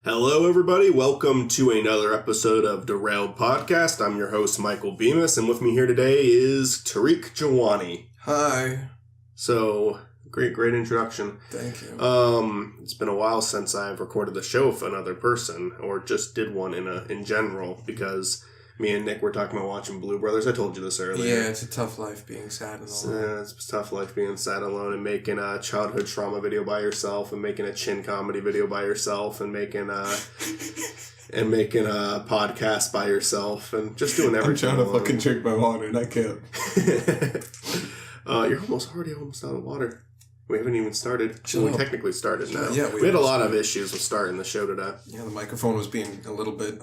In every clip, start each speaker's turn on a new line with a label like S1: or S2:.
S1: Hello, everybody. Welcome to another episode of DeRailed Podcast. I'm your host, Michael Bemis, and with me here today is Tarik Jawani.
S2: Hi.
S1: So, great introduction.
S2: Thank you.
S1: It's been a while since I've recorded the show with another person, or just did one in general, because me and Nick were talking about watching Blue Brothers. I told you this earlier.
S2: Yeah, it's a tough life being sad and alone.
S1: Yeah, it's a tough life being sad alone and making a childhood trauma video by yourself and making a chin comedy video by yourself and making a podcast by yourself and just doing everything.
S2: I'm trying to fucking drink my water and I can't.
S1: You're already almost out of water. We haven't even started. We technically started now.
S2: Yeah,
S1: we had a lot of issues with starting the show today.
S2: Yeah, the microphone was being a little bit,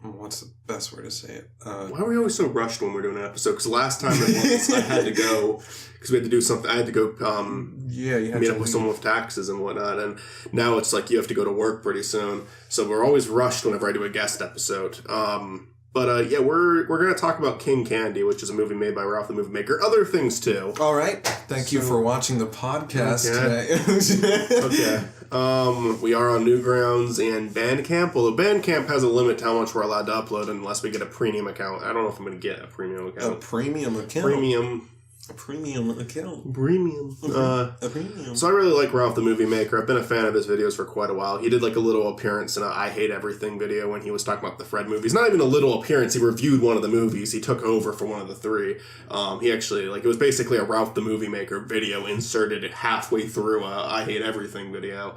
S2: what's the best word to say it?
S1: Why are we always so rushed when we're doing an episode? Because last time I had to go, because we had to do something, I had to go meet up with someone with taxes and whatnot, and now it's like you have to go to work pretty soon. So we're always rushed whenever I do a guest episode. But we're going to talk about King Candy, which is a movie made by Ralphthemoviemakers. Other things, too.
S2: All right. Thank you for watching the podcast today.
S1: Okay. We are on Newgrounds and Bandcamp, although Bandcamp has a limit to how much we're allowed to upload unless we get a premium account. I don't know if I'm going to get a premium account.
S2: A premium account? A premium account.
S1: Premium.
S2: A premium.
S1: So I really like Ralph the Movie Maker. I've been a fan of his videos for quite a while. He did like a little appearance in a I Hate Everything video when he was talking about the Fred movies. Not even a little appearance. He reviewed one of the movies. He took over for one of the three. He actually, it was basically a Ralph the Movie Maker video inserted halfway through a I Hate Everything video.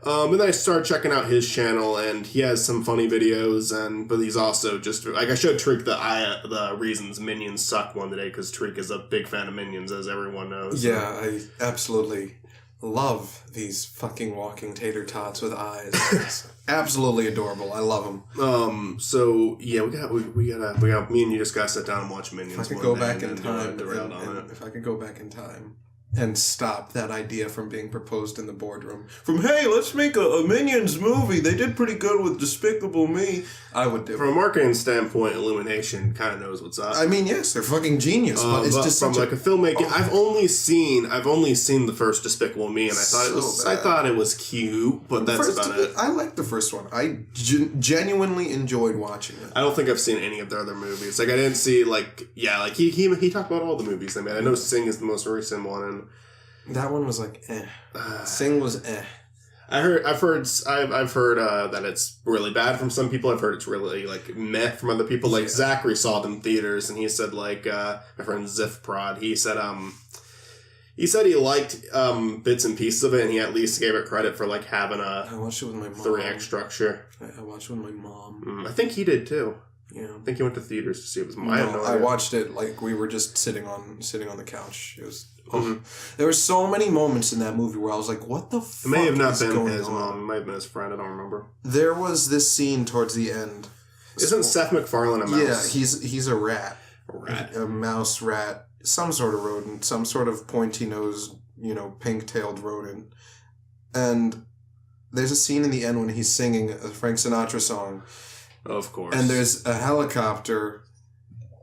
S1: And then I started checking out his channel, and he has some funny videos, but he's also just, like, I showed Tarik the reasons Minions suck one today, because Tarik is a big fan of Minions, as everyone knows.
S2: Yeah, I absolutely love these fucking walking tater tots with eyes. It's absolutely adorable. I love them.
S1: So, yeah, we got, me and you just gotta sit down and watch Minions.
S2: If I could go back in time, if I could go back in time and stop that idea from being proposed in the boardroom. Hey, let's make a Minions movie. They did pretty good with Despicable Me. I would do it.
S1: From a marketing standpoint, Illumination kind of knows what's up.
S2: I mean, yes, they're fucking genius, but it's just
S1: from like a filmmaking. I've only seen the first Despicable Me, and I thought it was cute, but that's about it.
S2: I liked the first one. I genuinely enjoyed watching it.
S1: I don't think I've seen any of their other movies. Like I didn't see he talked about all the movies they made. I know Sing is the most recent one, and
S2: that one was like eh. Sing was eh.
S1: I've heard that it's really bad from some people. I've heard it's really like meh from other people. Like Zachary saw it in theaters, and he said like my friend Ziff Prod. He said he liked bits and pieces of it, and he at least gave it credit for like having a
S2: I watched it with my mom.
S1: 3-act structure.
S2: I watched it with my mom.
S1: I think he did too.
S2: Yeah,
S1: I think he went to theaters to see it.
S2: I watched it like we were just sitting on the couch. It was. There were so many moments in that movie where I was like, what the fuck is going on?
S1: It may have not been his mom. It might have been his friend. I don't remember.
S2: There was this scene towards the end.
S1: Isn't Seth MacFarlane a mouse?
S2: Yeah, he's a rat.
S1: A rat.
S2: A mouse rat. Some sort of rodent. Some sort of pointy-nosed, pink-tailed rodent. And there's a scene in the end when he's singing a Frank Sinatra song.
S1: Of course.
S2: And there's a helicopter,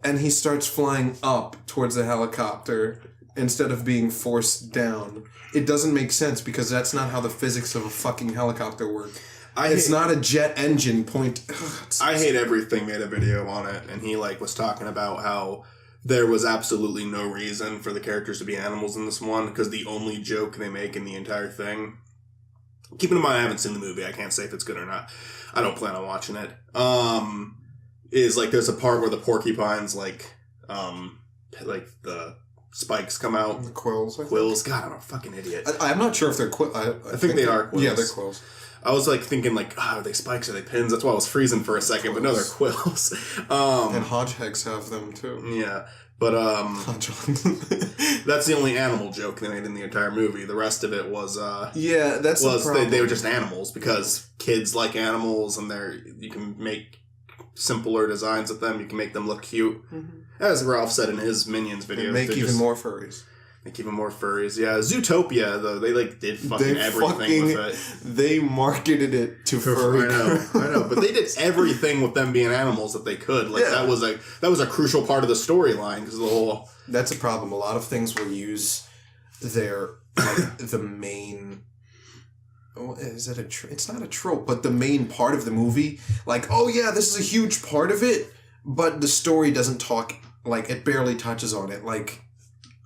S2: and he starts flying up towards the helicopter instead of being forced down. It doesn't make sense because that's not how the physics of a fucking helicopter work. It's not a jet engine point.
S1: I Hate Everything made a video on it, and he was talking about how there was absolutely no reason for the characters to be animals in this one, because the only joke they make in the entire thing, keeping in mind I haven't seen the movie, I can't say if it's good or not. I don't plan on watching it. Is there's a part where the porcupines the spikes come out.
S2: The quills.
S1: Quills. God, I'm a fucking idiot.
S2: I'm not sure if they're quills.
S1: I think they are quills.
S2: Yeah, they're quills.
S1: I was thinking are they spikes? Are they pins? That's why I was freezing for a second, but no, they're quills.
S2: And hodgehogs have them too.
S1: Yeah. But that's the only animal joke they made in the entire movie. The rest of it was
S2: that's the problem.
S1: They were just animals because kids like animals, and you can make simpler designs of them. You can make them look cute, as Ralph said in his Minions videos.
S2: And make even more furries.
S1: Make even more furries. Yeah, Zootopia though they did everything with it.
S2: They marketed it to furry.
S1: I know, but they did everything with them being animals that they could. That was a crucial part of the storyline because the whole.
S2: That's a problem. A lot of things will use their the main is it it's not a trope, but the main part of the movie, like, oh yeah, this is a huge part of it, but the story doesn't talk, like, it barely touches on it. Like,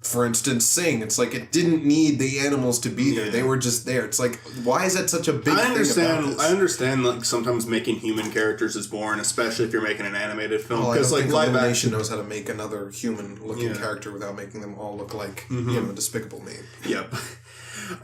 S2: for instance, Sing. It's like it didn't need the animals to be there. They were just there. It's like, why is that such a big thing about this?
S1: I understand, like, sometimes making human characters is boring, especially if you're making an animated film.
S2: Because, like, Illumination knows how to make another human-looking character without making them all look like, Despicable Me.
S1: Yep.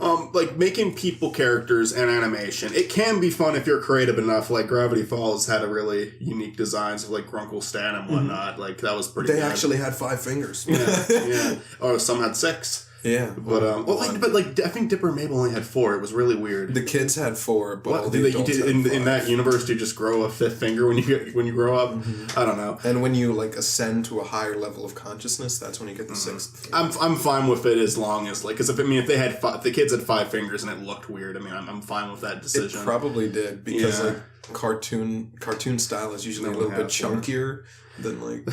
S1: Like, making people characters and animation, it can be fun if you're creative enough. Like, Gravity Falls had a really unique designs of, like, Grunkle Stan and whatnot. Like, that was pretty good.
S2: They actually had 5 fingers.
S1: Yeah. Oh, some had 6.
S2: Yeah.
S1: But, I think Dipper and Mabel only had 4. It was really weird.
S2: The kids had 4, but all the
S1: you
S2: adults had
S1: in that universe, do you just grow a 5th finger when you grow up? I don't know.
S2: And when you, like, ascend to a higher level of consciousness, that's when you get the 6th.
S1: I'm fine with it as long as, like, because if they had if the kids had 5 fingers and it looked weird, I mean, I'm fine with that decision.
S2: It probably did, because like cartoon style is usually a little bit chunkier than, like,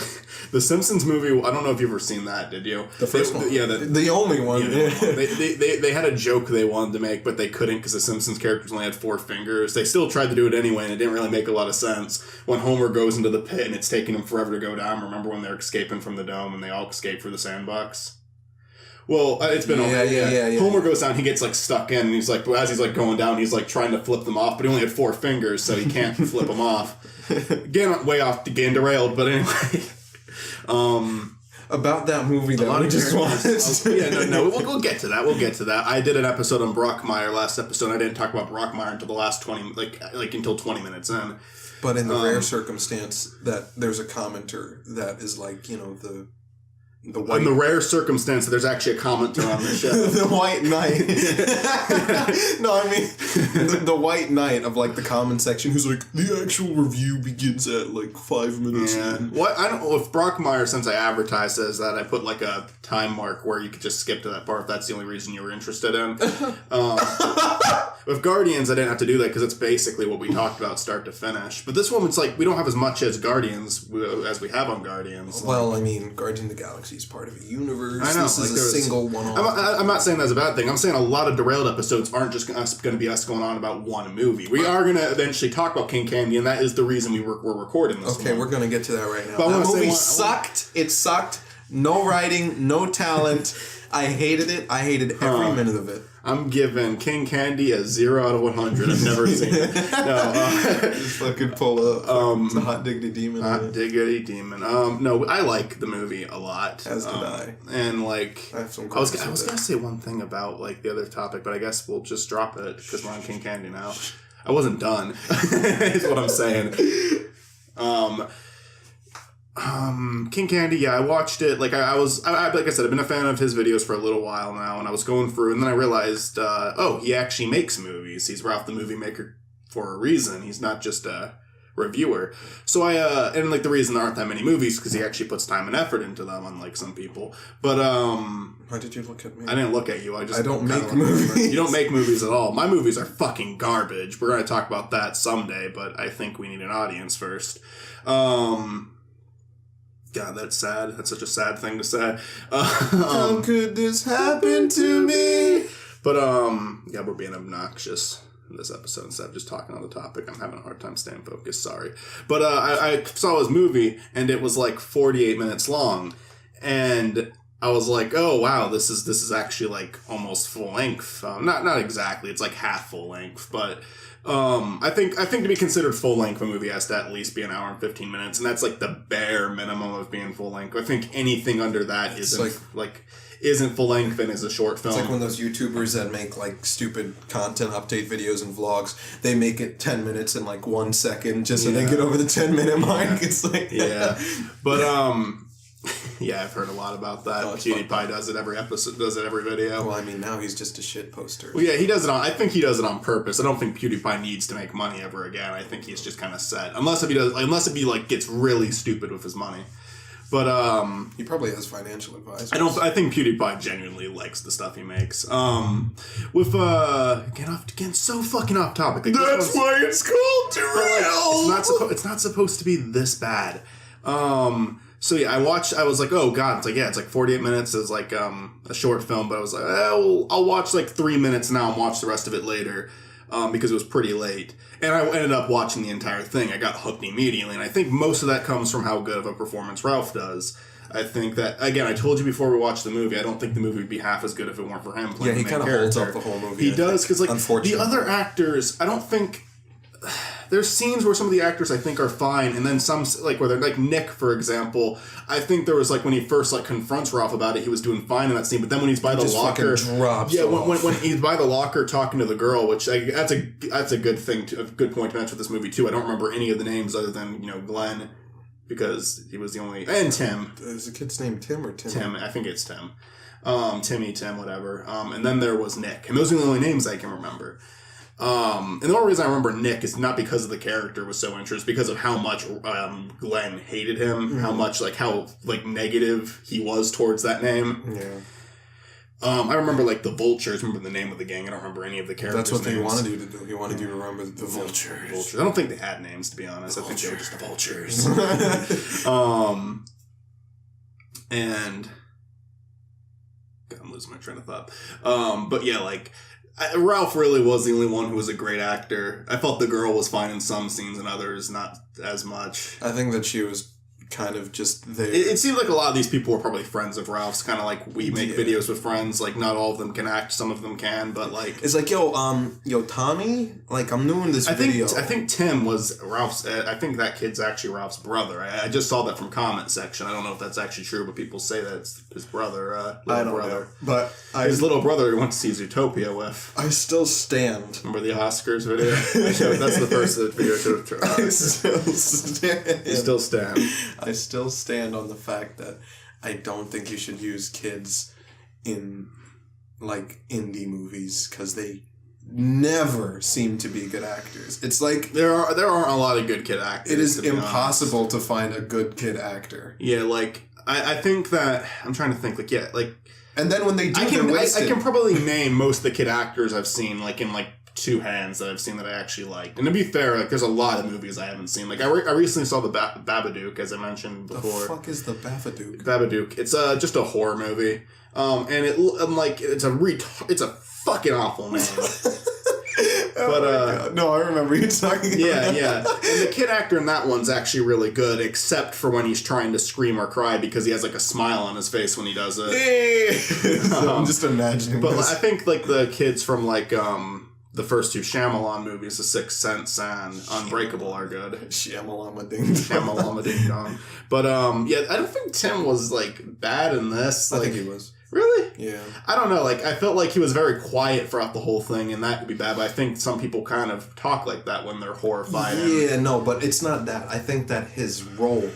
S1: the Simpsons movie. I don't know if you've ever seen that. Did you?
S2: The first one,
S1: yeah,
S2: the only one.
S1: They had a joke they wanted to make, but they couldn't because the Simpsons characters only had 4 fingers. They still tried to do it anyway, and it didn't really make a lot of sense. When Homer goes into the pit and it's taking him forever to go down. Remember when they're escaping from the dome and they all escape for the sandbox? Well, it's been
S2: yeah.
S1: Homer goes down, he gets, like, stuck in, and he's like, as he's, like, going down, he's, like, trying to flip them off, but he only had 4 fingers, so he can't flip them off. Again, way off, getting derailed, but anyway.
S2: About that movie that we just watched.
S1: We'll get to that. We'll get to that. I did an episode on Brockmire last episode. I didn't talk about Brockmire until the last 20, until 20 minutes in.
S2: But in the rare circumstance that there's a commenter that is, like, the white...
S1: In the rare circumstance that there's actually a commenter on the show.
S2: The White Knight. No, I mean, the White Knight of, like, the comment section who's like, the actual review begins at, like, 5 minutes in.
S1: What? I don't know if Brockmire, since I advertised as that, I put, like, a time mark where you could just skip to that part if that's the only reason you were interested in. With Guardians, I didn't have to do that because it's basically what we talked about start to finish. But this one, it's like, we don't have as much as Guardians as we have on Guardians.
S2: Well, I mean, Guardians of the Galaxy is part of a universe.
S1: I know.
S2: This is a single one-off.
S1: I'm not saying that's a bad thing. I'm saying a lot of DeRailed episodes aren't just going to be us going on about one movie. We are going to eventually talk about King Candy, and that is the reason we're recording this.
S2: Okay, we're going to get to that right now.
S1: But
S2: that movie sucked. It sucked. No writing, no talent. I hated it. I hated every minute of it.
S1: I'm giving King Candy a 0 out of 100. I've never seen it. No,
S2: just fucking pull up. It's a Hot Diggity Demon.
S1: Hot Diggity Demon. No, I like the movie a lot.
S2: As did I.
S1: And, like,
S2: I have some
S1: I was going to say one thing about, like, the other topic, but I guess we'll just drop it because we're on King Candy now. I wasn't done. Is what I'm saying. King Candy, yeah, I watched it. Like, I like I said, I've been a fan of his videos for a little while now, and I was going through, and then I realized, he actually makes movies. He's Ralph the Movie Maker for a reason. He's not just a reviewer. So and, like, the reason there aren't that many movies because he actually puts time and effort into them, unlike some people. But,
S2: why did you look at me?
S1: I didn't look at you. I
S2: don't make movies.
S1: You don't make movies at all. My movies are fucking garbage. We're going to talk about that someday, but I think we need an audience first. God, that's sad. That's such a sad thing to say.
S2: How could this happen to me?
S1: But, yeah, we're being obnoxious in this episode instead of just talking on the topic. I'm having a hard time staying focused, sorry. But, I saw his movie, and it was, like, 48 minutes long. And I was like, oh, wow, this is actually, like, almost full length. Not exactly. It's, like, half full length, but... I think to be considered full length, a movie has to at least be an hour and 15 minutes, and that's like the bare minimum of being full length. I think anything under that isn't full length and is a short film.
S2: It's like when those YouTubers that make, like, stupid content update videos and vlogs, they make it 10 minutes in, like, 1 second just so they get over the 10-minute mark. It's like
S1: but yeah, I've heard a lot about that. PewDiePie does it every episode, does it every video.
S2: Well, I mean, now he's just a shit poster.
S1: Well, yeah, he does it I think he does it on purpose. I don't think PewDiePie needs to make money ever again. I think he's just kind of set. Unless if he like gets really stupid with his money. But
S2: he probably has financial advisors.
S1: I think PewDiePie genuinely likes the stuff he makes. With getting so fucking off topic. Like,
S2: that's why it's called DeRailed.
S1: It's not supposed to be this bad. So yeah, I was like, oh god, it's like 48 minutes is like a short film, but I was like, I'll watch like 3 minutes now and watch the rest of it later. because it was pretty late. And I ended up watching the entire thing. I got hooked immediately, and I think most of that comes from how good of a performance Ralph does. I think that, again, I told you before we watched the movie, I don't think the movie would be half as good if it weren't for him playing the main character. Yeah, he kind of holds up the whole movie. He does, because like the other actors, I don't think... There's scenes where some of the actors I think are fine, and then some, like, where they're, like, Nick, for example, I think there was, like, when he first, like, confronts Ralph about it, he was doing fine in that scene, but then when he's by the locker... drops when he's by the locker talking to the girl, which, that's a good thing, a good point to mention with this movie, too. I don't remember any of the names other than, Glenn, because he was the only... And Tim.
S2: Is the kid's name Tim or Tim?
S1: Tim, I think it's Tim. Tim, whatever. And then there was Nick, and those are the only names I can remember. And the only reason I remember Nick is not because of the character was so interesting, because of how much Glenn hated him, how much, like, how, like, negative he was towards that name.
S2: Yeah.
S1: I remember, like, the Vultures. Remember the name of the gang. I don't remember any of the characters'
S2: names. That's what
S1: names.
S2: They wanted you to do. He wanted you to remember the Vultures.
S1: I don't think they had names, to be honest. I think they were just the Vultures. And... God, I'm losing my train of thought. But yeah, like... Ralph really was the only one who was a great actor. I felt the girl was fine in some scenes and others not as much.
S2: I think that she was kind of just there.
S1: It seemed like a lot of these people were probably friends of Ralph's, kind of like we make videos with friends. Like, not all of them can act, some of them can, but like...
S2: It's like, yo, Tommy, like, I'm new in this video.
S1: I think Tim was Ralph's... I think that kid's actually Ralph's brother. I just saw that from comment section. I don't know if that's actually true, but people say that it's his brother,
S2: I don't know. But
S1: his little brother he went to see Zootopia with.
S2: I still stand.
S1: Remember the Oscars video? That's the first video I should have tried.
S2: I still stand.
S1: You still stand.
S2: I still stand on the fact that I don't think you should use kids in, like, indie movies, because they never seem to be good actors. It's like...
S1: There aren't a lot of good kid actors.
S2: It is impossible to find a good kid actor.
S1: Yeah, like, I think that... I'm trying to think, like, yeah, like...
S2: And then when they do,
S1: I can probably name most of the kid actors I've seen, like, in, like, two hands that I've seen that I actually liked. And to be fair, like, there's a lot of movies I haven't seen. Like, I recently saw the Babadook, as I mentioned before.
S2: The fuck is the Babadook?
S1: Babadook. It's just a horror movie. It's a fucking awful name. But
S2: no, I remember you talking about
S1: that. Yeah. And the kid actor in that one's actually really good, except for when he's trying to scream or cry, because he has like a smile on his face when he does it.
S2: So I'm just imagining.
S1: But
S2: this.
S1: I think like the kids from like the first two Shyamalan movies, The Sixth Sense and Unbreakable, are good.
S2: Shyamalama Ding
S1: Dong. But yeah, I don't think Tim was like bad in this.
S2: I think he was.
S1: Really?
S2: Yeah.
S1: I don't know. Like, I felt like he was very quiet throughout the whole thing, and that could be bad. But I think some people kind of talk like that when they're horrified.
S2: Yeah, no, but it's not that. I think that his role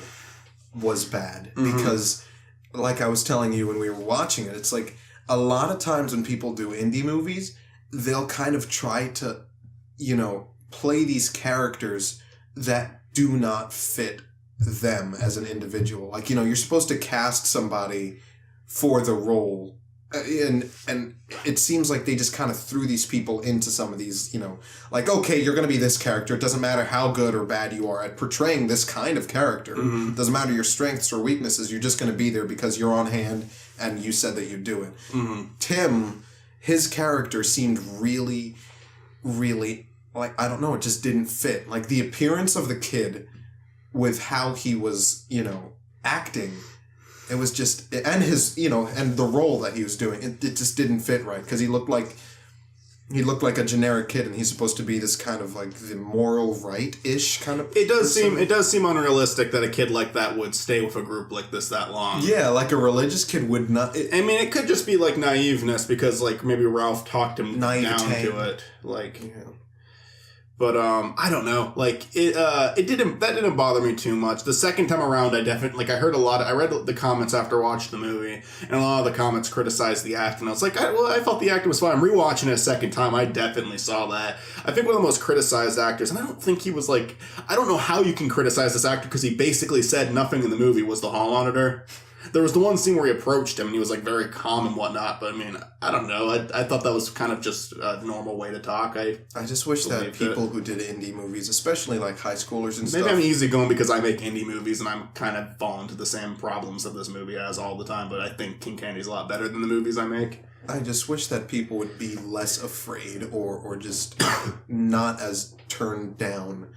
S2: was bad because, like I was telling you when we were watching it, it's like a lot of times when people do indie movies, they'll kind of try to, play these characters that do not fit them as an individual. Like, you're supposed to cast somebody for the role, and it seems like they just kind of threw these people into some of these, like, okay, you're going to be this character. It doesn't matter how good or bad you are at portraying this kind of character. It doesn't matter your strengths or weaknesses. You're just going to be there because you're on hand and you said that you'd do it. Tim, his character seemed really, really, like, I don't know, it just didn't fit. Like, the appearance of the kid with how he was, acting, it was just, and his, and the role that he was doing, it just didn't fit right, because he looked like a generic kid, and he's supposed to be this kind of like the moral right-ish kind of.
S1: It does seem unrealistic that a kid like that would stay with a group like this that long.
S2: Yeah, like a religious kid would not.
S1: It could just be like naiveness, because like maybe Ralph talked him down to it, like.
S2: Yeah.
S1: But I don't know. Like that didn't bother me too much. The second time around, I read the comments after watching the movie, and a lot of the comments criticized the acting. I was like, I felt the acting was fine. Rewatching it a second time, I definitely saw that. I think one of the most criticized actors, and I don't think he was like, I don't know how you can criticize this actor, because he basically said nothing in the movie was the hall monitor. There was the one scene where he approached him and he was like very calm and whatnot, but I don't know. I thought that was kind of just a normal way to talk. I
S2: just wish that people who did indie movies, especially like high schoolers and stuff.
S1: Maybe I'm easygoing because I make indie movies and I'm kind of falling to the same problems that this movie has all the time, but I think King Candy's a lot better than the movies I make.
S2: I just wish that people would be less afraid or just not as turned down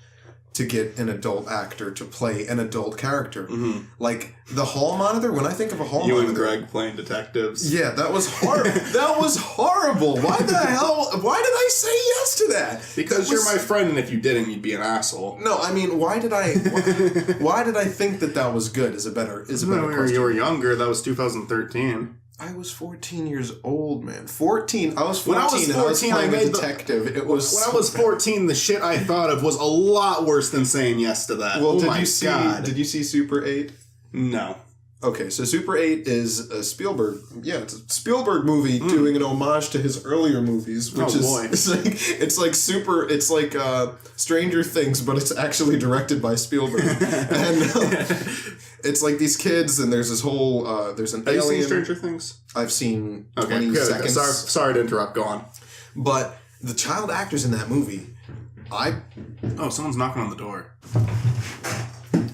S2: to get an adult actor to play an adult character.
S1: Mm-hmm.
S2: Like, the hall monitor, when I think of a hall
S1: you
S2: monitor...
S1: and Greg playing detectives.
S2: Yeah, that was horrible. That was horrible. Why the hell... Why did I say yes to that?
S1: Because you're my friend, and if you didn't, you'd be an asshole.
S2: No, I mean, why did I think that was good is a better question.
S1: You were younger. That was 2013.
S2: I was 14 years old, man. 14. I was 14
S1: when I was 14,
S2: and I was playing a detective. It was
S1: when I was 14, the shit I thought of was a lot worse than saying yes to that.
S2: Well,
S1: oh my God.
S2: Did you see Super 8?
S1: No.
S2: Okay, so Super 8 is a Spielberg. Yeah, it's a Spielberg movie doing an homage to his earlier movies, which it's like Stranger Things, but it's actually directed by Spielberg. And it's like these kids, and there's this whole there's an alien.
S1: Have you seen Stranger Things?
S2: I've seen 20
S1: good.
S2: seconds.
S1: Sorry to interrupt. Go on.
S2: But the child actors in that movie,
S1: Oh, someone's knocking on the door.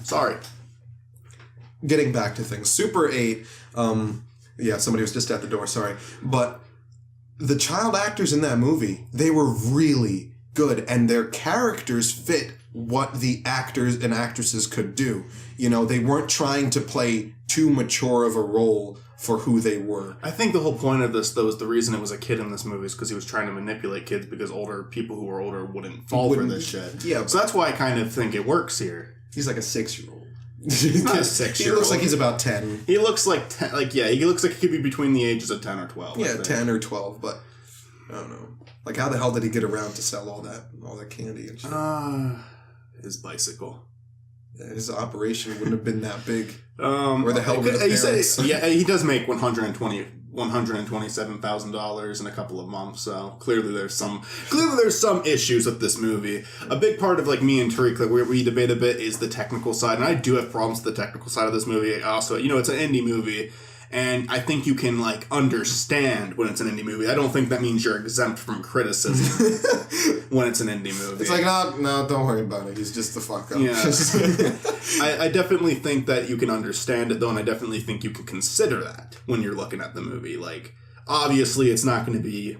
S1: Sorry.
S2: Getting back to things, Super 8, yeah, somebody was just at the door, sorry. But the child actors in that movie, they were really good, and their characters fit what the actors and actresses could do. You know, they weren't trying to play too mature of a role for who they were.
S1: I think the whole point of this, though, is the reason it was a kid in this movie is because he was trying to manipulate kids because people who were older wouldn't fall for this shit.
S2: Yeah.
S1: So that's why I kind of think it works here.
S2: He's like a 6-year-old.
S1: He's not a 6-year-old.
S2: He looks like he's about 10.
S1: He looks like 10, he looks like he could be between the ages of 10 or 12.
S2: Yeah, 10 or 12, but I don't know. Like, how the hell did he get around to sell all that candy and shit?
S1: His bicycle.
S2: His operation wouldn't have been that big. Where the hell were the parents?
S1: Yeah, he does make $127,000 in a couple of months. So clearly there's some issues with this movie. A big part of like me and Tarik that we debate a bit is the technical side, and I do have problems with the technical side of this movie. Also, it's an indie movie. And I think you can, like, understand when it's an indie movie. I don't think that means you're exempt from criticism when it's an indie movie.
S2: It's like, no, don't worry about it. He's just the fuck up.
S1: Yeah. I definitely think that you can understand it, though, and I definitely think you can consider that when you're looking at the movie. Like, obviously, it's not going to be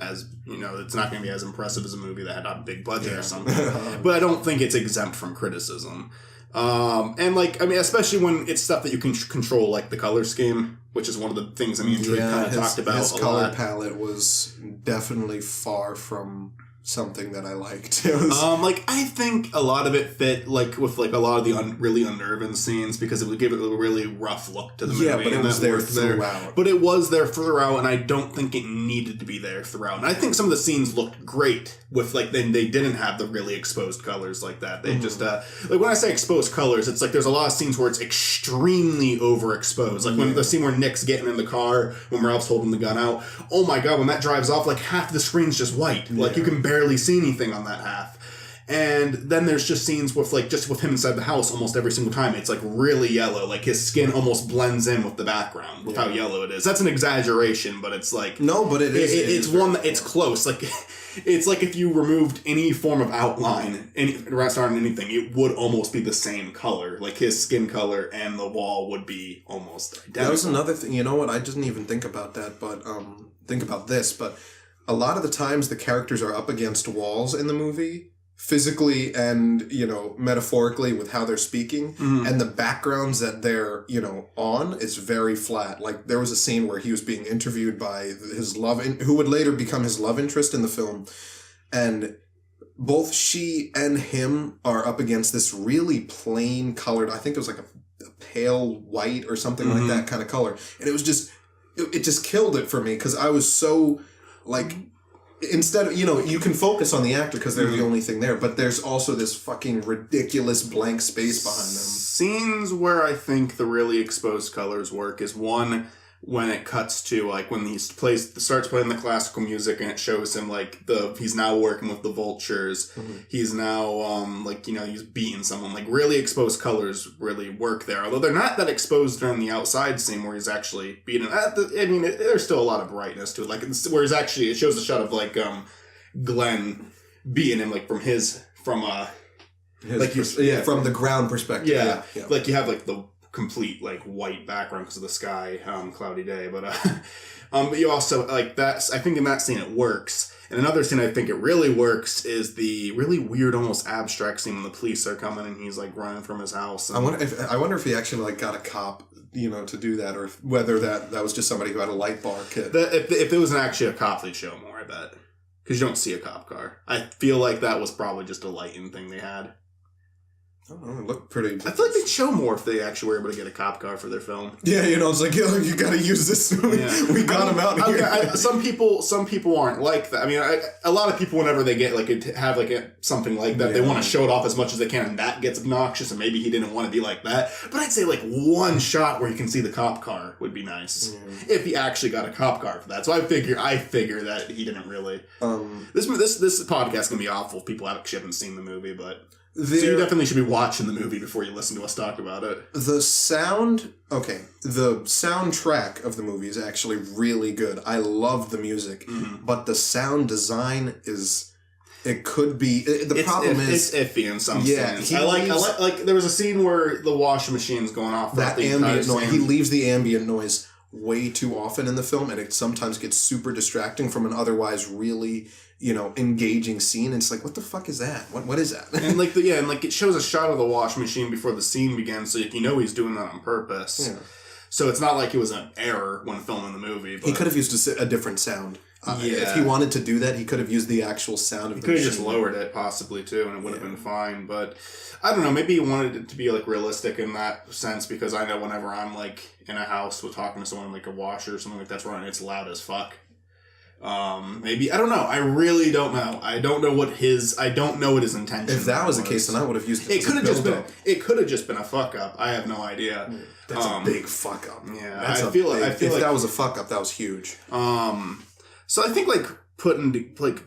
S1: as impressive as a movie that had a big budget or something. But I don't think it's exempt from criticism. And like, I mean, especially when it's stuff that you can control, like the color scheme, which is one of the things I mean, kind of talked about.
S2: His color palette was definitely far from something that I liked. It was,
S1: I think a lot of it fit like with like a lot of the really unnerving scenes because it would give it a really rough look to the movie.
S2: Yeah, but it was there throughout.
S1: But it was there throughout, and I don't think it needed to be there throughout. And I think some of the scenes looked great with like then they didn't have the really exposed colors like that. They just like when I say exposed colors, it's like there's a lot of scenes where it's extremely overexposed. Like when the scene where Nick's getting in the car when Ralph's holding the gun out. Oh my god, when that drives off, like half the screen's just white. Like you can barely see anything on that half. And then there's just scenes with like just with him inside the house almost every single time. It's like really yellow. Like his skin almost blends in with the background with how yellow it is. That's an exaggeration, but it's like
S2: no, but it is.
S1: It's one that it's close. Like it's like if you removed any form of outline, rest on anything, it would almost be the same color. Like his skin color and the wall would be almost identical.
S2: That was another thing. You know what? I didn't even think about that, but think about this. But a lot of the times the characters are up against walls in the movie. Physically and, metaphorically with how they're speaking. And the backgrounds that they're, on is very flat. Like, there was a scene where he was being interviewed by his who would later become his love interest in the film. And both she and him are up against this really plain colored, I think it was like a pale white or something like that kind of color. And it was just, it just killed it for me because I was so, like... Instead of, you can focus on the actor because they're the only thing there, but there's also this fucking ridiculous blank space behind them.
S1: Scenes where I think the really exposed colors work is one when it cuts to like when he starts playing the classical music and it shows him like he's now working with the vultures. He's now he's beating someone. Like really exposed colors really work there, although they're not that exposed during the outside scene where he's actually beating. There's still a lot of brightness to it. Like where he's actually it shows a shot of like Glenn beating him like from the ground perspective. Yeah. Like you have like the complete like white background because of the sky, cloudy day. But you also like that's I think in that scene it works. And another scene I think it really works is the really weird, almost abstract scene when the police are coming and he's like running from his house.
S2: I wonder if he actually like got a cop, to do that, or whether that was just somebody who had a light bar kit.
S1: If there was actually a cop, they'd show more. I bet because you don't see a cop car. I feel like that was probably just a lighting thing they had.
S2: Oh, it looked pretty.
S1: I feel like they'd show more if they actually were able to get a cop car for their film.
S2: Yeah, it's like, you got to use this.
S1: Yeah.
S2: We got him out here.
S1: Some people aren't like that. I mean, a lot of people, whenever they get have something like that, they want to show it off as much as they can, and that gets obnoxious. And maybe he didn't want to be like that. But I'd say like one shot where you can see the cop car would be nice if he actually got a cop car for that. So I figure that he didn't really. This podcast can be awful if people haven't seen the movie, but. So you definitely should be watching the movie before you listen to us talk about it.
S2: The soundtrack of the movie is actually really good. I love the music, but the sound design is. It could be the problem is
S1: it's iffy in some scenes. I like there was a scene where the washing machine's going off.
S2: That ambient noise. He leaves the ambient noise way too often in the film, and it sometimes gets super distracting from an otherwise really. Engaging scene. And it's like, what the fuck is that? What is that?
S1: And it shows a shot of the washing machine before the scene begins, so he's doing that on purpose. Yeah. So it's not like it was an error when filming the movie. But...
S2: He could have used a different sound. If he wanted to do that, he could have used the actual sound of the machine. He could have just
S1: lowered it, possibly, too, and it would have been fine. But, I don't know, maybe he wanted it to be, realistic in that sense, because I know whenever I'm, in a house with talking to someone, a washer or something like that's running, it's loud as fuck. Maybe I don't know. I really don't know. I don't know what his intention.
S2: If that was the case, then I would have used it.
S1: It could have just been a fuck up. I have no idea.
S2: That's a big fuck up.
S1: Yeah, I feel like
S2: that was a fuck up, that was huge.
S1: So I think I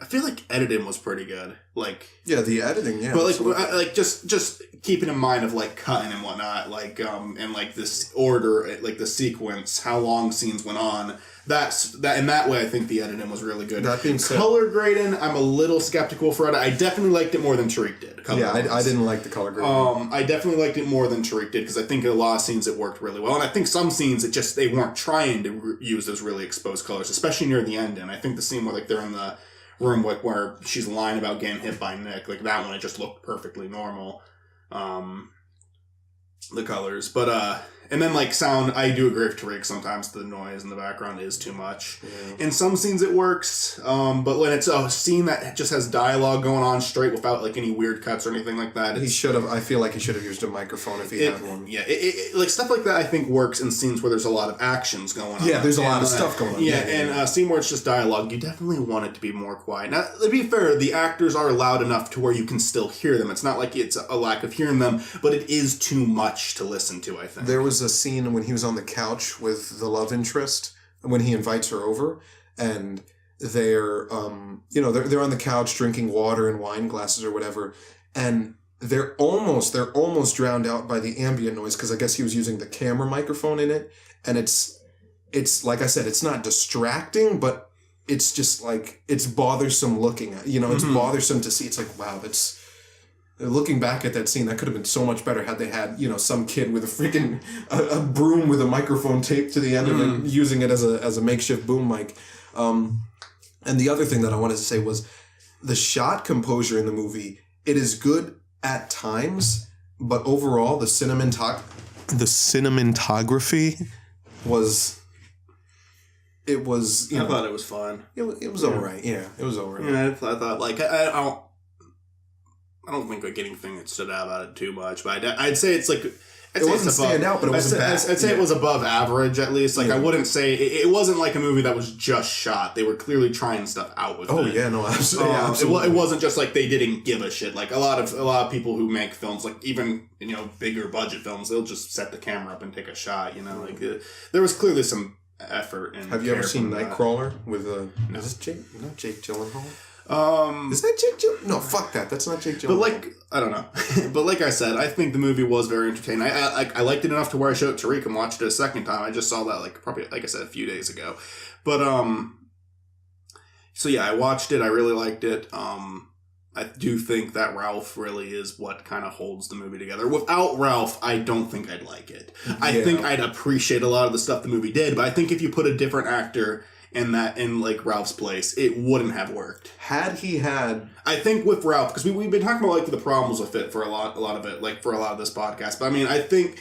S1: feel like editing was pretty good.
S2: The editing, yeah.
S1: But just keeping in mind of cutting and whatnot, and this order, the sequence, how long scenes went on. That in that way, I think the editing was really good.
S2: That being said,
S1: color grading, I'm a little skeptical for it. I definitely liked it more than Tarik did.
S2: I didn't like the color grading.
S1: I definitely liked it more than Tarik did because I think in a lot of scenes it worked really well, and I think some scenes they weren't trying to use those really exposed colors, especially near the end. And I think the scene where they're in the room where she's lying about getting hit by Nick, that one, it just looked perfectly normal. The colors, but and then sound, I do agree with Tarik, sometimes the noise in the background is too much. Yeah. In some scenes it works, but when it's a scene that just has dialogue going on straight without any weird cuts or anything like that.
S2: I feel like he should have used a microphone if he had one.
S1: Yeah, stuff like that I think works in scenes where there's a lot of actions going on.
S2: Yeah, there's a lot of stuff going on.
S1: Yeah, and a scene where it's just dialogue, you definitely want it to be more quiet. Now, to be fair, the actors are loud enough to where you can still hear them. It's not like it's a lack of hearing them, but it is too much to listen to, I think.
S2: There was a scene when he was on the couch with the love interest, when he invites her over, and they're they're on the couch drinking water in wine glasses or whatever, and they're almost drowned out by the ambient noise because I guess he was using the camera microphone in it, and it's like I said, it's not distracting, but it's just it's bothersome looking at. It's bothersome to see. It's like, wow, that's. Looking back at that scene, that could have been so much better had they had, some kid with a freaking a broom with a microphone taped to the end of it, using it as a makeshift boom mic. And the other thing that I wanted to say was the shot composure in the movie. It is good at times, but overall, the cinematography was. It was.
S1: I thought it was fine.
S2: It was alright. Yeah, it was alright.
S1: Yeah, I thought I don't think anything that stood out about it too much, but I'd say it's it
S2: wasn't stand out, but it wasn't bad.
S1: I'd say it was above average at least. I wouldn't say it wasn't like a movie that was just shot. They were clearly trying stuff out with it.
S2: Oh yeah, no, absolutely.
S1: It wasn't just they didn't give a shit. A lot of people who make films, even bigger budget films, they'll just set the camera up and take a shot. There was clearly some effort.
S2: Have you ever seen Nightcrawler with
S1: No.
S2: Is this not Jake Gyllenhaal? Is that Jake Gyllenhaal? No, fuck that. That's not Jake Gyllenhaal.
S1: But I don't know. But like I said, I think the movie was very entertaining. I liked it enough to where I showed it to Tarik and watched it a second time. I just saw that probably, like I said, a few days ago. But so yeah, I watched it. I really liked it. I do think that Ralph really is what kind of holds the movie together. Without Ralph, I don't think I'd like it. I think I'd appreciate a lot of the stuff the movie did, but I think if you put a different actor in like Ralph's place, it wouldn't have worked.
S2: Had he had,
S1: I think with Ralph, because we've been talking about like the problems with it for a lot of it, like for a lot of this podcast. But I mean, I think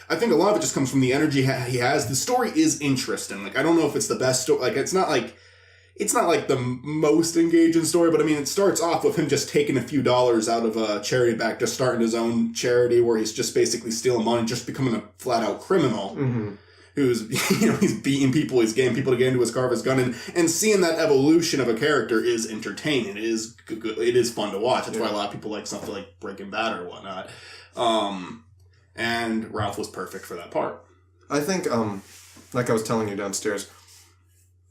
S1: a lot of it just comes from the energy he has. The story is interesting. Like, I don't know if it's the best story. Like, it's not like the most engaging story, but I mean, it starts off with him just taking a few dollars out of a charity bag, just starting his own charity where he's just basically stealing money, just becoming a flat out criminal. Mm-hmm. Who's, he's beating people, he's getting people to get into his car with his gun, and seeing that evolution of a character is entertaining. It is fun to watch. That's why a lot of people like something like Breaking Bad or whatnot. And Ralph was perfect for that part.
S2: I think, like I was telling you downstairs,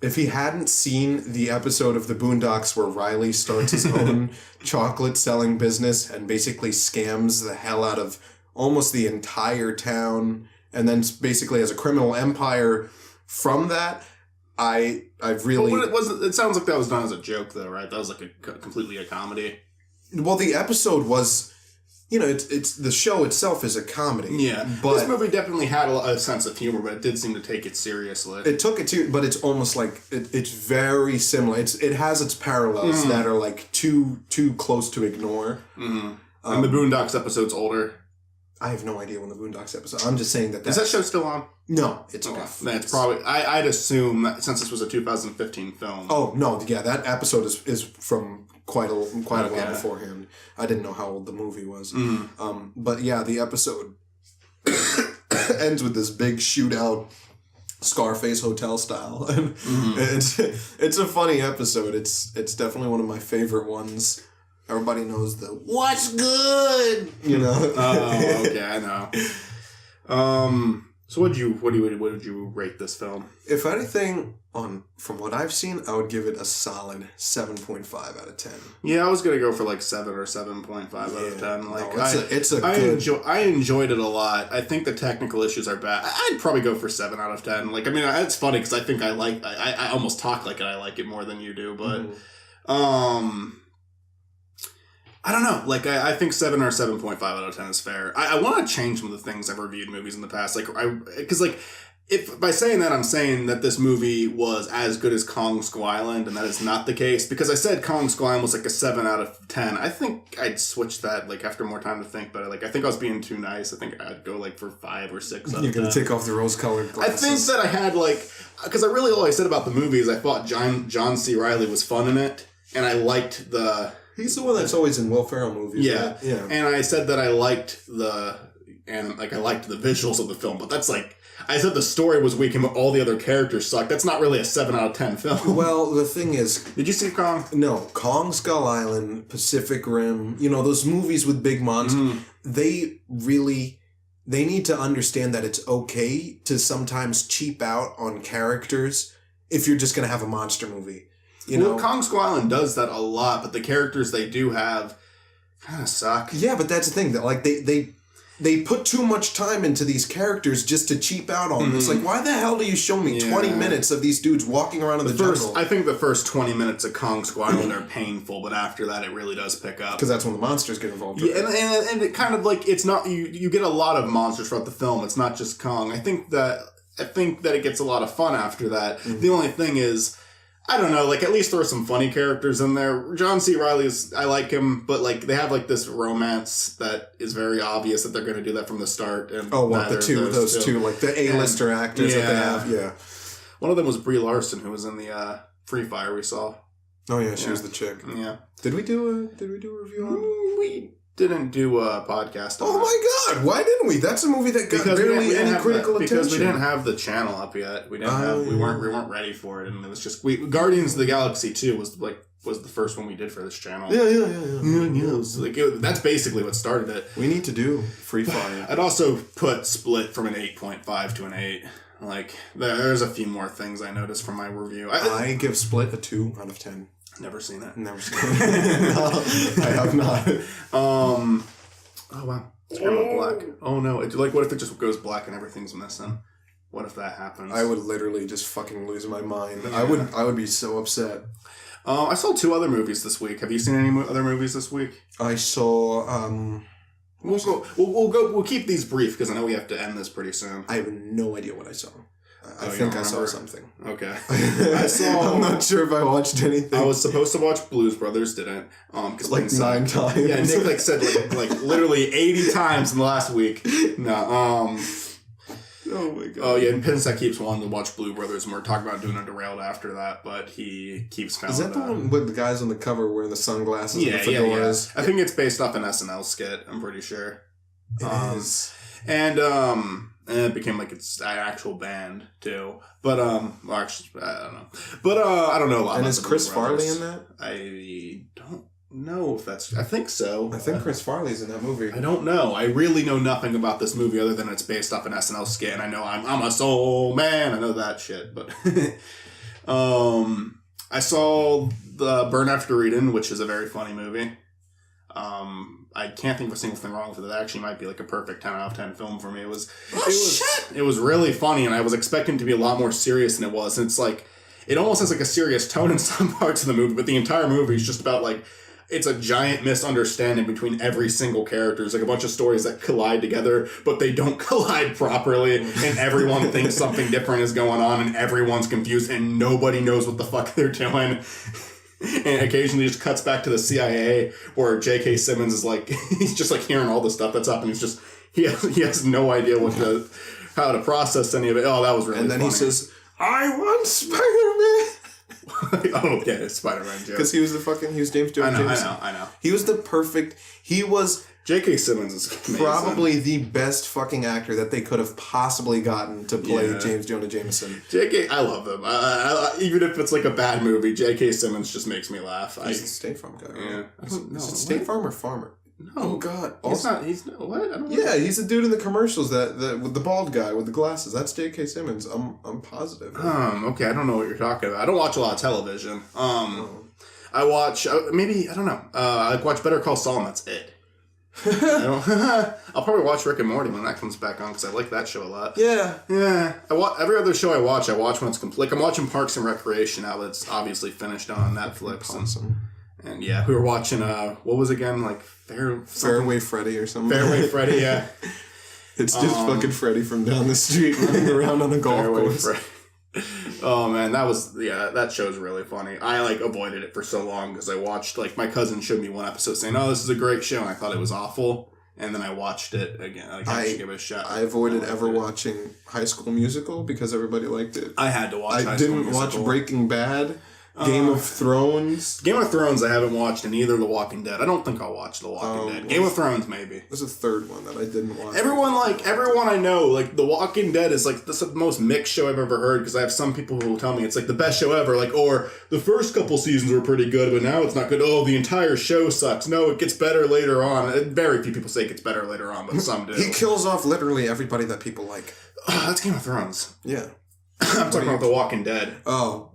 S2: if he hadn't seen the episode of The Boondocks where Riley starts his own chocolate selling business and basically scams the hell out of almost the entire town, and then basically has a criminal empire from that, I've really...
S1: But it sounds like that was done as a joke, though, right? That was like completely a comedy.
S2: Well, the episode was... it's the show itself is a comedy.
S1: Yeah, but this movie definitely had a sense of humor, but it did seem to take it seriously.
S2: It took it to, but it's almost like it's very similar. It has its parallels that are like too close to ignore. Mm-hmm.
S1: And the Boondocks episode's older.
S2: I have no idea when the Boondocks episode. I'm just saying that.
S1: Is that show still on?
S2: No, it's off.
S1: That's probably. I'd assume that since this was a 2015 film.
S2: Oh no! Yeah, that episode is from quite a while beforehand. I didn't know how old the movie was. Mm. But yeah, the episode ends with this big shootout, Scarface hotel style, and it's a funny episode. It's definitely one of my favorite ones. Everybody knows the "What's good?"
S1: Oh, okay, I know. So what would you rate this film?
S2: If anything, from what I've seen, I would give it a solid 7.5 out of 10.
S1: Yeah, I was gonna go for like 7 or 7.5 out of 10. Like,
S2: I
S1: enjoyed it a lot. I think the technical issues are bad. I'd probably go for 7 out of 10. Like, I mean, it's funny because I think I almost talk like it. I like it more than you do, but I don't know. Like, I think 7 or 7.5 out of 10 is fair. I want to change some of the things I've reviewed movies in the past. Like, because if by saying that, I'm saying that this movie was as good as Kong Skull Island, and that is not the case. Because I said Kong Skull Island was like a 7 out of 10. I think I'd switch that, like, after more time to think. But, like, I think I was being too nice. I think I'd go, like, for 5 or 6 out of 10.
S2: You're going to take off the rose-colored glasses.
S1: I think that I had, like... Because all I said about the movie is I thought John C. Reilly was fun in it. And I liked the...
S2: He's the one that's always in Will Ferrell movies.
S1: Yeah.
S2: Right? Yeah.
S1: And I said that I liked the visuals of the film, but that's like, I said the story was weak and all the other characters sucked. That's not really a 7 out of 10 film.
S2: Well, the thing is...
S1: Did you see Kong?
S2: No. Kong Skull Island, Pacific Rim, those movies with big monsters, they need to understand that it's okay to sometimes cheap out on characters if you're just going to have a monster movie.
S1: Kong Skull Island does that a lot, but the characters they do have kind of suck.
S2: Yeah, but that's the thing, that like they put too much time into these characters just to cheap out on them. It's like, why the hell do you show me 20 minutes of these dudes walking around in the jungle?
S1: I think the first 20 minutes of Kong Skull Island are painful, but after that it really does pick up.
S2: Because that's when the monsters get involved.
S1: Yeah, and it kind of like, it's not, you get a lot of monsters throughout the film. It's not just Kong. I think that it gets a lot of fun after that. The only thing is, I don't know, like, at least throw some funny characters in there. John C. Reilly's, I like him, but, like, they have, like, this romance that is very obvious that they're going to do that from the start. And
S2: those two, like, the A-lister actors that they have, yeah.
S1: One of them was Brie Larson, who was in the Free Fire we saw.
S2: Oh, yeah, she was the chick.
S1: Yeah.
S2: Did we do a review on it?
S1: We didn't do a podcast on
S2: it. Oh my god, why didn't we? That's a movie that got barely any critical attention.
S1: Because we didn't have the channel up yet. We weren't ready for it, and it was just Guardians of the Galaxy 2 was the first one we did for this channel. Yeah. That's basically what started it.
S2: We need to do Free Fire.
S1: I'd also put Split from an 8.5 to an 8. Like, there's a few more things I noticed from my review.
S2: I give Split a 2 out of 10.
S1: Never seen it.
S2: Never seen it. No, I have not.
S1: Oh wow, it's going black. Oh no! What if it just goes black and everything's missing? What if that happens?
S2: I would literally just fucking lose my mind. Yeah. I would be so upset.
S1: I saw 2 other movies this week. Have you seen any other movies this week?
S2: I saw.
S1: We'll keep these brief because I know we have to end this pretty soon.
S2: I have no idea what I saw. I think I saw something.
S1: Okay.
S2: I'm not sure if I watched anything.
S1: I was supposed to watch Blues Brothers, didn't. Cause
S2: like 9 times.
S1: Yeah, Nick said like literally 80 times in the last week. No.
S2: Oh my god.
S1: Oh yeah, and Pinsek keeps wanting to watch Blue Brothers, and we're talking about doing a DeRailed after that, but he keeps failing.
S2: Is that the one with the guys on the cover wearing the sunglasses and the fedoras?
S1: Yeah. I think it's based off an SNL skit, I'm pretty sure.
S2: It is.
S1: And it became like its actual band too. But well, actually, I don't know. But I don't know a lot.
S2: And
S1: about
S2: is Chris Farley in that?
S1: I don't know if that's. I think so.
S2: I think Chris Farley's in that movie.
S1: I don't know. I really know nothing about this movie other than it's based off an SNL skit, and I know I'm a soul man. I know that shit, but I saw the Burn After Eden, which is a very funny movie. I can't think of a single thing wrong with it. That actually might be like a perfect 10 out of 10 film for me. It was really funny, and I was expecting it to be a lot more serious than it was. And it's like, it almost has like a serious tone in some parts of the movie, but the entire movie is just about like, it's a giant misunderstanding between every single character. It's like a bunch of stories that collide together, but they don't collide properly, and everyone thinks something different is going on, and everyone's confused, and nobody knows what the fuck they're doing. And occasionally just cuts back to the CIA where J.K. Simmons is like, he's just like hearing all the stuff that's up, and he has no idea how to process any of it. Oh, that was really funny.
S2: And then he says, I want Spider-Man.
S1: Okay, Spider-Man joke.
S2: Because he was James Jonah Jameson.
S1: I know.
S2: He was he was
S1: J.K. Simmons is amazing.
S2: Probably the best fucking actor that they could have possibly gotten to play James Jonah Jameson.
S1: J.K., I love him. I even if it's like a bad movie, J.K. Simmons just makes me laugh.
S2: He's the State Farm guy.
S1: Yeah.
S2: Is it State Farm or Farmer?
S1: No.
S2: Oh, God.
S1: He's not, what? I don't know.
S2: Yeah, he's the dude in the commercials that with the bald guy with the glasses. That's J.K. Simmons. I'm positive.
S1: Okay, I don't know what you're talking about. I don't watch a lot of television. I watch, maybe, I don't know. I watch Better Call Saul, and that's it. I'll probably watch Rick and Morty when that comes back on because I like that show a lot.
S2: Yeah.
S1: Every other show I watch when it's complete. Like I'm watching Parks and Recreation now. That's obviously finished on Netflix. And yeah, we were watching what was it again, like
S2: Fairway Freddy or something.
S1: Fairway Freddy, yeah.
S2: It's just fucking Freddy from down the street running around on a golf course.
S1: Oh man, that show's really funny. I like avoided it for so long because I watched, like, my cousin showed me one episode saying, "Oh, this is a great show," and I thought it was awful, and then I watched it again. Like, I should give it a shot.
S2: I avoided watching High School Musical because everybody liked it.
S1: I had to watch.
S2: I didn't watch Breaking Bad. Game of Thrones.
S1: Game of Thrones I haven't watched, and either The Walking Dead. I don't think I'll watch The Walking Dead. Game of Thrones maybe.
S2: There's a third one that I didn't watch.
S1: Everyone I know, like The Walking Dead is like the most mixed show I've ever heard because I have some people who will tell me it's like the best show ever, like, or the first couple seasons were pretty good, but now it's not good. Oh, the entire show sucks. No, it gets better later on. Very few people say it gets better later on, but some do.
S2: He kills off literally everybody that people like.
S1: That's Game of Thrones.
S2: Yeah.
S1: I'm talking about The Walking Dead.
S2: Oh.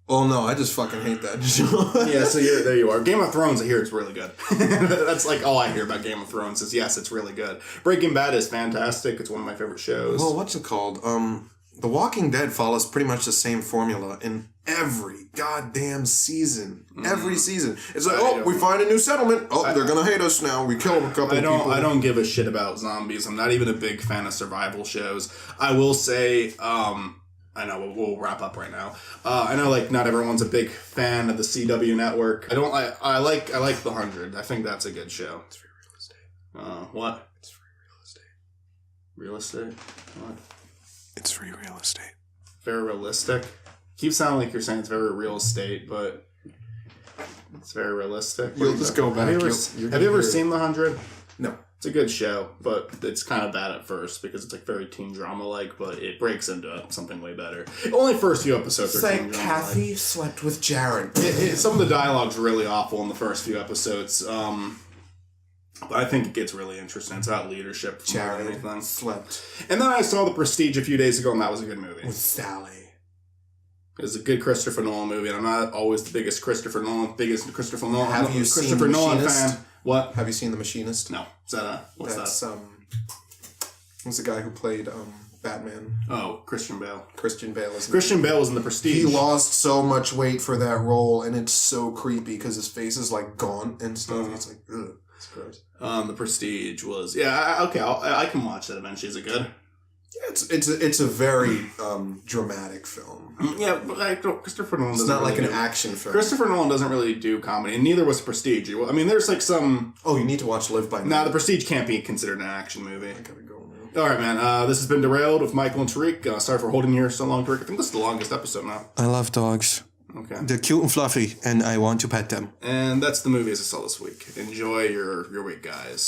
S2: Oh no, I just fucking hate that show.
S1: Yeah, so there you are. Game of Thrones, I hear it's really good. That's like all I hear about Game of Thrones is, yes, it's really good. Breaking Bad is fantastic. It's one of my favorite shows.
S2: Well, what's it called? The Walking Dead follows pretty much the same formula in every goddamn season. Every season. It's like, we find a new settlement. They're gonna hate us now. We kill a couple of people.
S1: I don't give a shit about zombies. I'm not even a big fan of survival shows. I will say, I know we'll wrap up right now. I know, like, not everyone's a big fan of the CW network. I like The 100. I think that's a good show.
S2: It's free real estate.
S1: What?
S2: It's free real estate.
S1: Real estate? What?
S2: It's free real estate.
S1: Very realistic. Keep sounding like you're saying it's very real estate, but it's very realistic.
S2: You'll just go back.
S1: Have you ever seen The 100?
S2: No.
S1: It's a good show, but it's kind of bad at first because it's like very teen drama like, but it breaks into something way better. Only first few episodes are teen drama.
S2: Kathy slept with Jared.
S1: Some of the dialogue's really awful in the first few episodes. But I think it gets really interesting. It's about leadership.
S2: Jared slept.
S1: And then I saw The Prestige a few days ago, and that was a good movie.
S2: With Sally.
S1: It was a good Christopher Nolan movie, and I'm not always the biggest Christopher Nolan
S2: Have you seen
S1: Christopher
S2: The
S1: Nolan
S2: Machinist?
S1: fan. What?
S2: Have you seen The Machinist?
S1: No. Is that what's
S2: That's,
S1: that?
S2: was the guy who played Batman.
S1: Oh, Christian Bale.
S2: Christian Bale is.
S1: Christian Bale was in The Prestige.
S2: He lost so much weight for that role, and it's so creepy because his face is like gaunt and stuff. It's like, ugh, it's gross.
S1: The Prestige was okay. I can watch that eventually. Is it good?
S2: Yeah, it's a very dramatic film.
S1: Yeah, but Christopher Nolan.
S2: It's not like an action film.
S1: Christopher Nolan doesn't really do comedy, and neither was Prestige. I mean, there's like some.
S2: Oh, you need to watch Live by Night.
S1: Nah, The Prestige can't be considered an action movie.
S2: I gotta go now.
S1: All right, man. This has been DeRailed with Michael and Tarik. Sorry for holding you here so long, Tarik. I think this is the longest episode now.
S3: I love dogs.
S1: Okay.
S3: They're cute and fluffy, and I want to pet them.
S1: And that's the movies I saw this week. Enjoy your week, guys.